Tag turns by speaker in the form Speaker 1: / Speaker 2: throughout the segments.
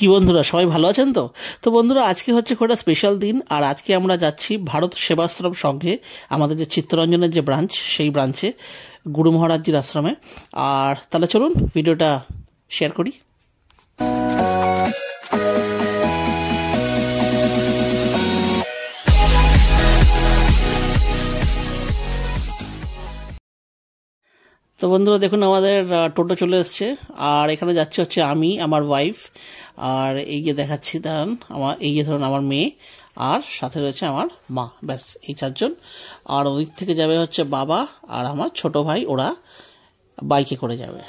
Speaker 1: কি বন্ধুরা সবাই ভালো আছেন তো? তো বন্ধুরা আজকে হচ্ছে একটা স্পেশাল দিন, আর আজকে আমরা যাচ্ছি ভারত সেবাশ্রম সংঘে, আমাদের যে চিত্তরঞ্জনের যে ব্রাঞ্চ, সেই ব্রাঞ্চে গুরু মহারাজজির আশ্রমে। আর তাহলে চলুন ভিডিওটা শেয়ার করি। তো বন্ধুরা দেখুন, আমাদের টোটো চলে এসছে, আর এখানে যাচ্ছে হচ্ছে আমি, আমার ওয়াইফ, আর এই যে দেখাচ্ছি দাঁড়ান, এই যে ধরুন আমার মেয়ে, আর সাথে রয়েছে আমার মা, ব্যাস এই চারজন। আর ওদিক থেকে যাবে হচ্ছে বাবা আর আমার ছোট ভাই, ওরা বাইকে করে যাবে।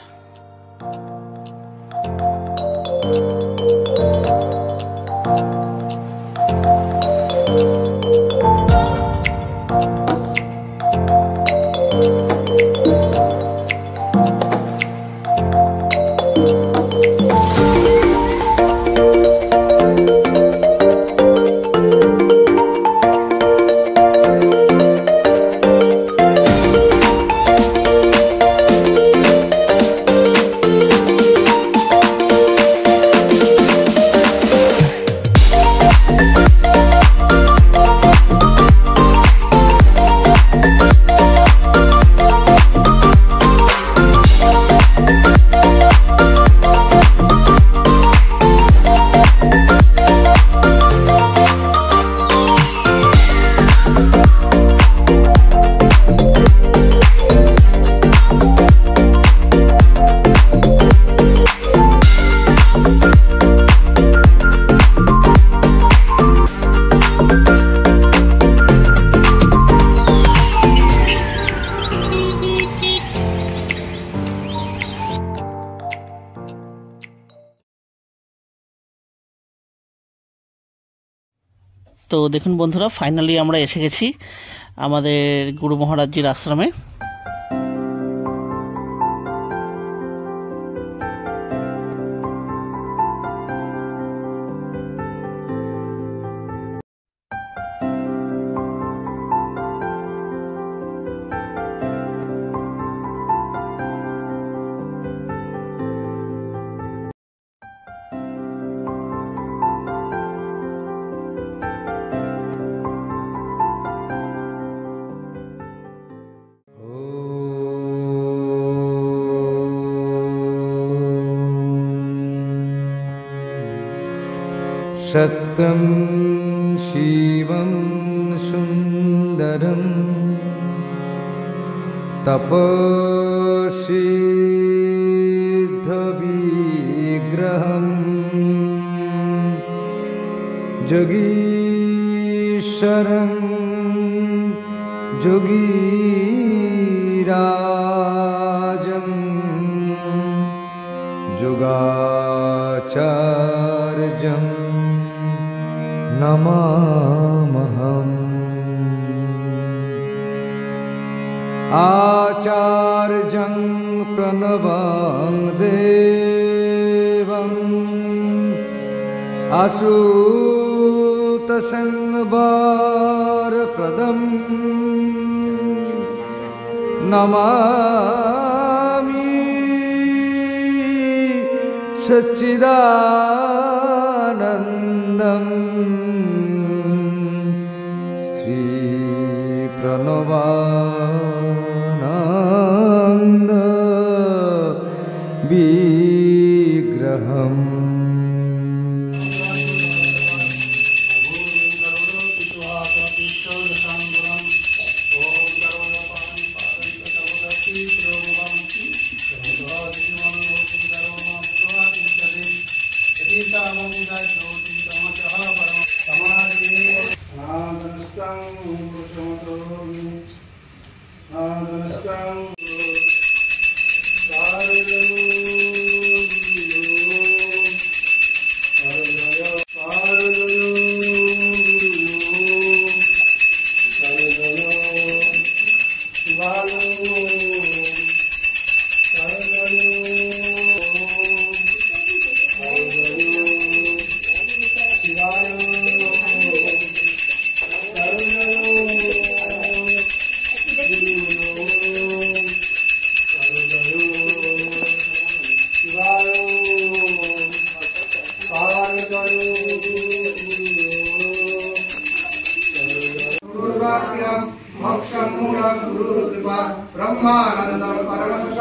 Speaker 1: তো দেখুন বন্ধুরা, ফাইনালি আমরা এসে গেছি আমাদের গুরু মহারাজজির আশ্রমে।
Speaker 2: सत्यं शिवं सुन्दरं तपसिद्धविग्रहं योगीश्वरं योगीराजं योगाचार्यं नमामहम्। आचार्यं प्रणवं देवम् आशुतोषं नमामि सच्चिदानन्दम् श्री प्रणवानन्द विग्रहम्।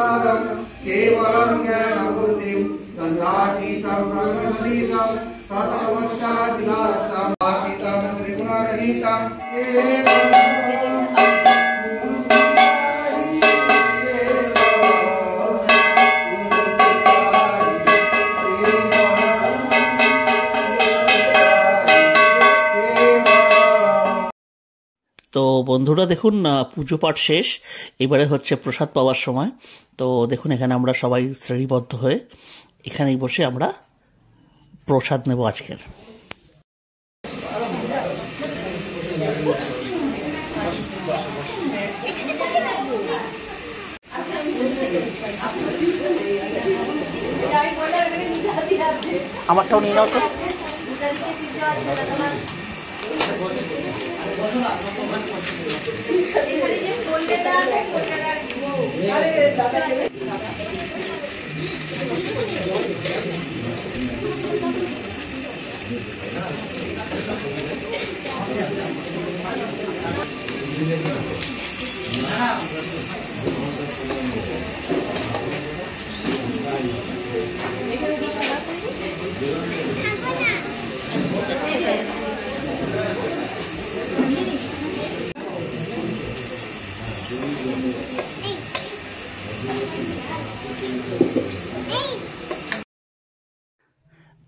Speaker 3: प्रसादं केवलं ज्ञानमूर्तिं गन्धातीतं ब्रह्मसदीशं तत्समस्यादिनाशमातीतं त्रिगुणरहितं
Speaker 1: তো বন্ধুরা দেখুন পুজো পাঠ শেষ, এবারে হচ্ছে প্রসাদ পাওয়ার সময়। তো দেখুন এখানে আমরা সবাই শ্রেণীবদ্ধ হয়ে এখানেই বসে আমরা প্রসাদ নেব আজকের। আমারটাও নিয়ে নাও তো।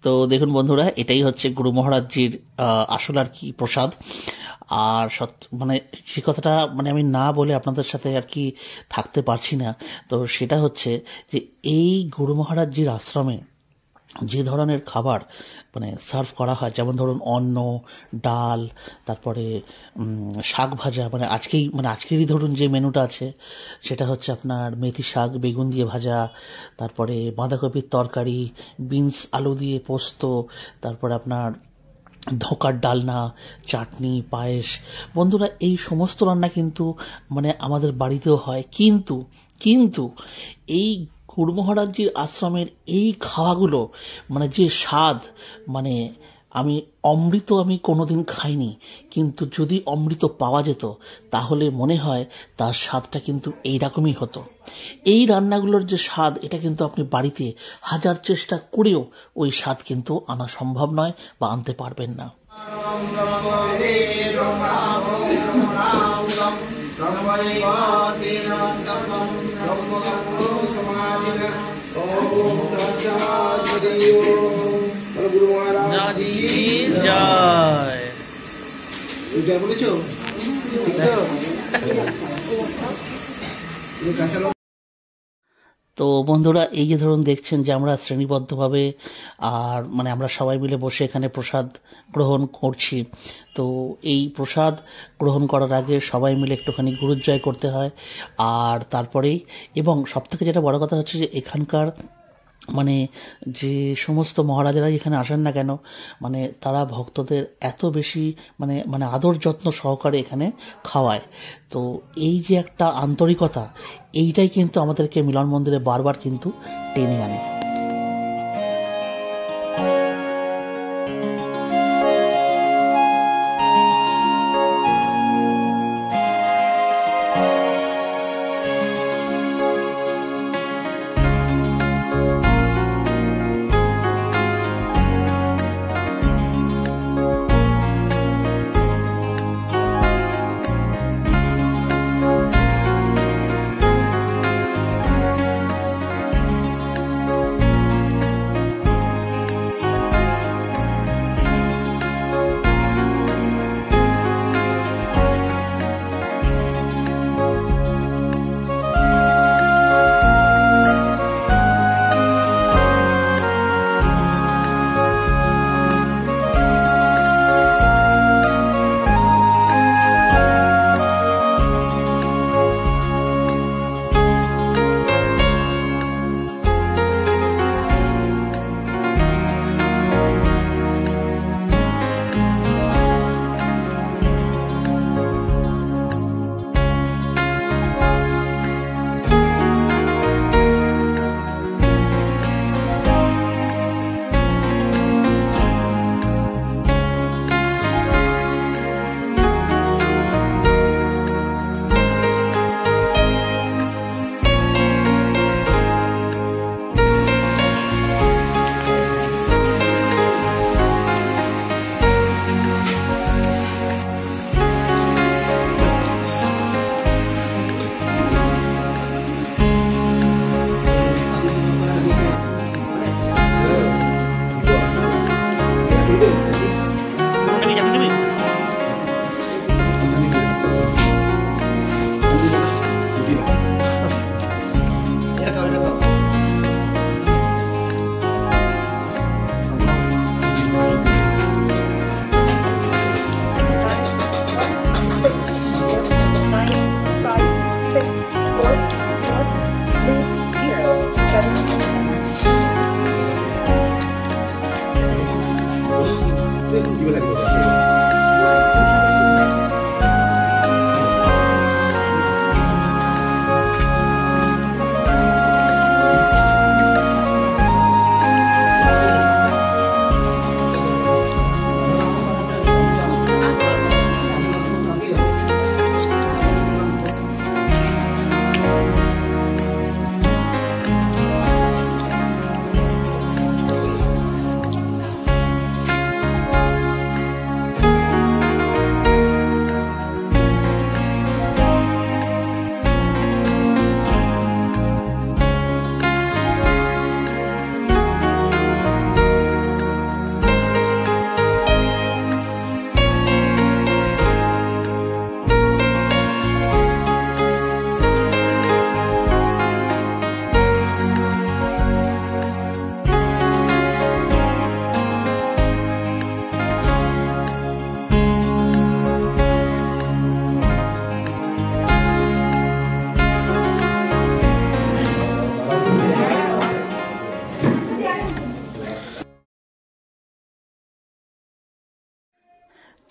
Speaker 1: তো দেখুন বন্ধুরা, এটাই হচ্ছে গুরু মহারাজজির আসল আর কি প্রসাদ। আর মানে সে কথাটা মানে আমি না বলে আপনাদের সাথে আর কি থাকতে পারছি না। তো সেটা হচ্ছে যে এই গুরু মহারাজজির আশ্রমে যে ধরনের খাবার মানে সার্ভ করা হয়, যেমন ধরুন অন্ন, ডাল, তারপরে শাক ভাজা, মানে আজকেরই ধরুন যে মেনুটা আছে সেটা হচ্ছে আপনার মেথি শাক বেগুন দিয়ে ভাজা, তারপরে বাঁধাকপির তরকারি, বিনস আলু দিয়ে পোস্ত, তারপরে আপনার ধোকার ডালনা, চাটনি, পায়েস। বন্ধুরা এই সমস্ত রান্না কিন্তু মানে আমাদের বাড়িতেও হয়, কিন্তু এই গুরু মহারাজজির আশ্রমের এই খাওয়াগুলো মানে যে স্বাদ, মানে অমৃত আমি কোনোদিন খাইনি, কিন্তু যদি অমৃত পাওয়া যেত তাহলে মনে হয় তার স্বাদটা কিন্তু এইরকমই হতো। এই রান্নাগুলোর যে স্বাদ, এটা কিন্তু আপনি বাড়িতে হাজার চেষ্টা করেও ওই স্বাদ কিন্তু আনা সম্ভব নয় বা আনতে পারবেন না। তো বন্ধুরা এই যে ধরুন দেখছেন যে আমরা শ্রেণীবদ্ধভাবে আর মানে আমরা সবাই মিলে বসে এখানে প্রসাদ গ্রহণ করছি। তো এই প্রসাদ গ্রহণ করার আগে সবাই মিলে একটুখানি গুরুজয় করতে হয়। আর তারপরেই, এবং সবথেকে যেটা বড় কথা হচ্ছে যে এখানকার মানে যে সমস্ত মহারাজারা এখানে আসেন না কেন, মানে তারা ভক্তদের এত বেশি মানে আদর যত্ন সহকারে এখানে খাওয়ায়। তো এই যে একটা আন্তরিকতা, এইটাই কিন্তু আমাদেরকে মিলন মন্দিরে বারবার কিন্তু টেনে আনে।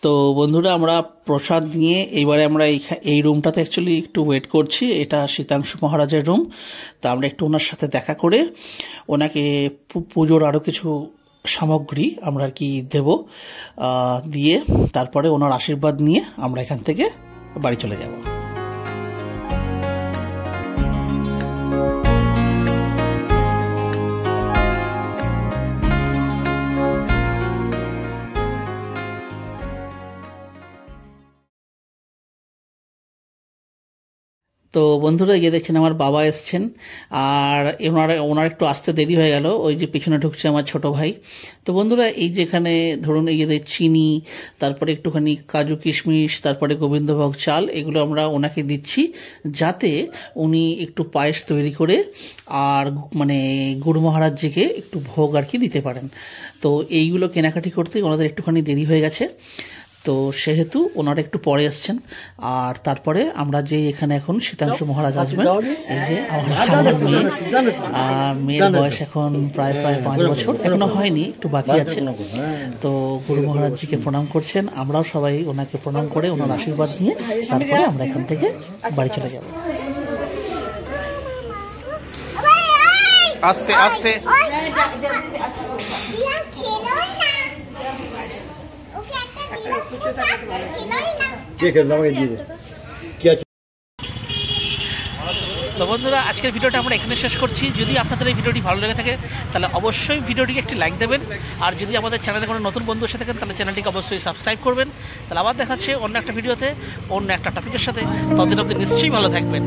Speaker 1: তো বন্ধুরা আমরা প্রসাদ নিয়ে এইবারে আমরা এই রুমটাতে অ্যাকচুয়ালি একটু ওয়েট করছি। এটা শীতাংশু মহারাজের রুম। তো আমরা একটু ওনার সাথে দেখা করে ওনাকে পুজোর আরও কিছু সামগ্রী আমরা আর কি দেব, দিয়ে তারপরে ওনার আশীর্বাদ নিয়ে আমরা এখান থেকে বাড়ি চলে যাব। তো বন্ধুরা গিয়ে দেখছেন আমার বাবা এসছেন, আর ওনার একটু আসতে দেরি হয়ে গেল। ওই যে পিছনে ঢুকছে আমার ছোট ভাই। তো বন্ধুরা এই যেখানে ধরুন এই যে চিনি, তারপরে একটুখানি কাজু কিশমিশ, তারপরে গোবিন্দভোগ চাল, এগুলো আমরা ওনাকে দিচ্ছি যাতে উনি একটু পায়েস তৈরি করে আর মানে গুরু মহারাজজিকে একটু ভোগ আর কি দিতে পারেন। তো এইগুলো কেনাকাটি করতে ওনাদের একটুখানি দেরি হয়ে গেছে, তো সেহেতু ওনারা একটু পরে আসছেন। আর তারপরে আমরা যে এখানে এখন শীতাংশু মহারাজ আসবেন, এই যে আমার মেয়ের বয়স এখন প্রায় 5 বছর, এখনো হয়নি, একটু বাকি আছে। তো গুরু মহারাজজিকে প্রণাম করছেন, আমরাও সবাই ওনাকে প্রণাম করে ওনার আশীর্বাদ নিয়ে তারপরে আমরা এখান থেকে বাড়ি চলে যাব। আস্তে আস্তে তো বন্ধুরা আজকের ভিডিওটা আমরা এখানে শেষ করছি। যদি আপনাদের এই ভিডিওটি ভালো লেগে থাকে তাহলে অবশ্যই ভিডিওটিকে একটি লাইক দেবেন, আর যদি আমাদের চ্যানেলে কোনো নতুন বন্ধু এসে থাকেন তাহলে চ্যানেলটিকে অবশ্যই সাবস্ক্রাইব করবেন। তাহলে আবার দেখাচ্ছে অন্য একটা ভিডিওতে অন্য একটা টপিকের সাথে। ততদিন আপনি নিশ্চয়ই ভালো থাকবেন।